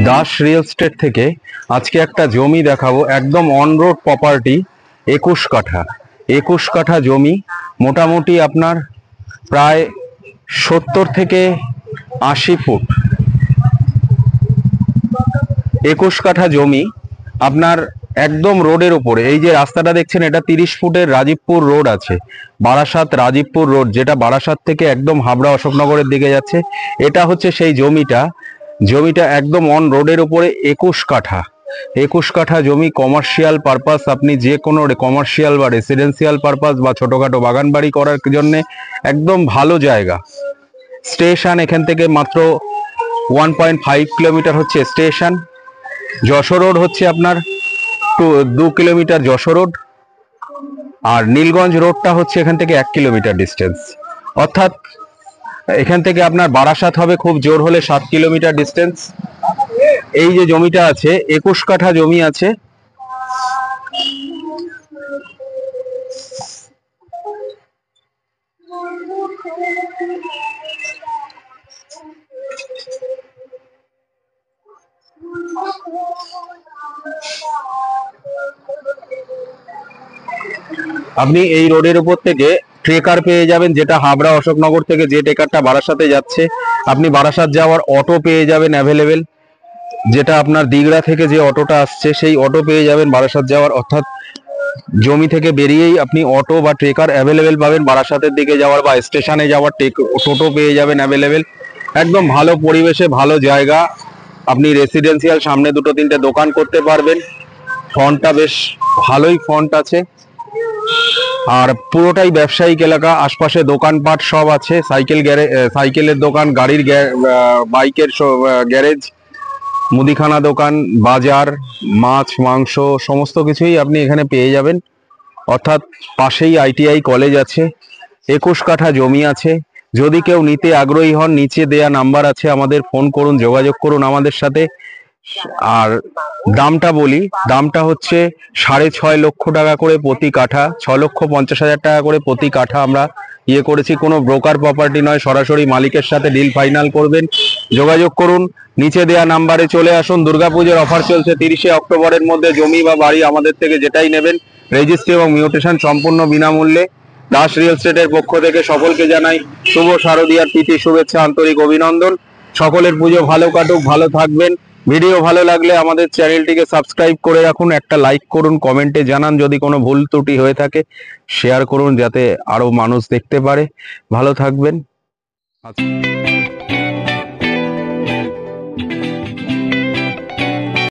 Das real estate থেকে আজকে একটা জমি দেখাবো, একদম অন রোড প্রপার্টি। 21 কাঠা জমি, মোটামুটি আপনার প্রায় 70 থেকে 80 ফুট। 21 কাঠা জমি আপনার একদম রোডের উপরে। এই যে রাস্তাটা দেখছেন, এটা 30 ফুটের রাজীবপুর রোড আছে, বারাসাত রাজীবপুর রোড, যেটা বারাসাত থেকে একদম হাবড়া অশোকনগরের দিকে যাচ্ছে। এটা হচ্ছে সেই জমিটা একদম অন রোডের উপরে। 21 কাঠা জমি, কমার্শিয়াল পারপাস। আপনি যে কোনো কমার্শিয়াল বা রেসিডেন্সিয়াল পারপাস বা ছোটখাটো বাগান বাড়ি করার জন্য একদম ভালো জায়গা। স্টেশন এখান থেকে মাত্র 1.5 কিলোমিটার হচ্ছে স্টেশন। যশোর রোড হচ্ছে আপনার 2 কিলোমিটার যশোর রোড, আর নীলগঞ্জ রোডটা হচ্ছে এখান থেকে 1 কিলোমিটার ডিস্টেন্স। অর্থাৎ এখান থেকে আপনার বারাসাত হবে খুব জোর হলে 7 কিলোমিটার ডিস্টেন্স। এই যে জমিটা আছে, 21 কাঠা জমি আছে। আপনি এই রোডের উপর থেকে ট্রেকার পেয়ে যাবেন, যেটা হাবড়া অশোকনগর থেকে যে ট্রেকারটা বারাসাতে যাচ্ছে। আপনি বারাসাত যাওয়ার অটো পেয়ে যাবেন অ্যাভেলেবেল, যেটা আপনার দিগড়া থেকে যে অটোটা আসছে সেই অটো পেয়ে যাবেন বারাসাত যাওয়ার। অর্থাৎ জমি থেকে বেরিয়েই আপনি অটো বা ট্রেকার অ্যাভেলেবেল পাবেন বারাসাতের দিকে যাওয়ার, বা স্টেশনে যাওয়ার টোটো পেয়ে যাবেন অ্যাভেলেবেল। একদম ভালো পরিবেশে, ভালো জায়গা। আপনি রেসিডেন্সিয়াল সামনে 2-3টে দোকান করতে পারবেন। ফ্রন্টটা বেশ ভালোই ফ্রন্ট আছে, আর পুরোটাই ব্যবসায়িক এলাকা। আশপাশে দোকানপাট সব আছে, সাইকেলের দোকান, গাড়ির বাইকের গ্যারেজ, মুদিখানা দোকান, বাজার, মাছ মাংস সমস্ত কিছুই আপনি এখানে পেয়ে যাবেন। অর্থাৎ পাশেই ITI কলেজ আছে। 21 কাঠা জমি আছে। যদি কেউ নিতে আগ্রহী হন, নিচে দেয়া নাম্বার আছে, আমাদের ফোন করুন, যোগাযোগ করুন আমাদের সাথে। আর দামটা বলি, দামটা হচ্ছে 6.5 লক্ষ টাকা করে প্রতি কাঠা, 6,50,000 টাকা করে প্রতি কাঠা আমরা করেছি। কোনো ব্রোকার প্রপার্টি নয়, সরাসরি মালিকের সাথে ডিল ফাইনাল করবেন। যোগাযোগ করুন, নিচে দেয়া নাম্বারে চলে আসুন। দুর্গাপুজোর অফার চলছে, 30শে অক্টোবরের মধ্যে জমি বা বাড়ি আমাদের থেকে যেটাই নেবেন, রেজিস্ট্রি এবং মিউটেশন সম্পূর্ণ বিনামূল্যে। দাস রিয়েল এস্টেটের পক্ষ থেকে সকলকে জানাই শুভ শারদীয়ার প্রীতি শুভেচ্ছা, আন্তরিক অভিনন্দন। সকলের পুজো ভালো কাটুক, ভালো থাকবেন। ভিডিও ভালো লাগলে আমাদের চ্যানেলটিকে সাবস্ক্রাইব করে রাখুন, একটা লাইক করুন, কমেন্টে জানান যদি কোনো ভুল ত্রুটি হয়ে থাকে, শেয়ার করুন যাতে আরো মানুষ দেখতে পারে। ভালো থাকবেন।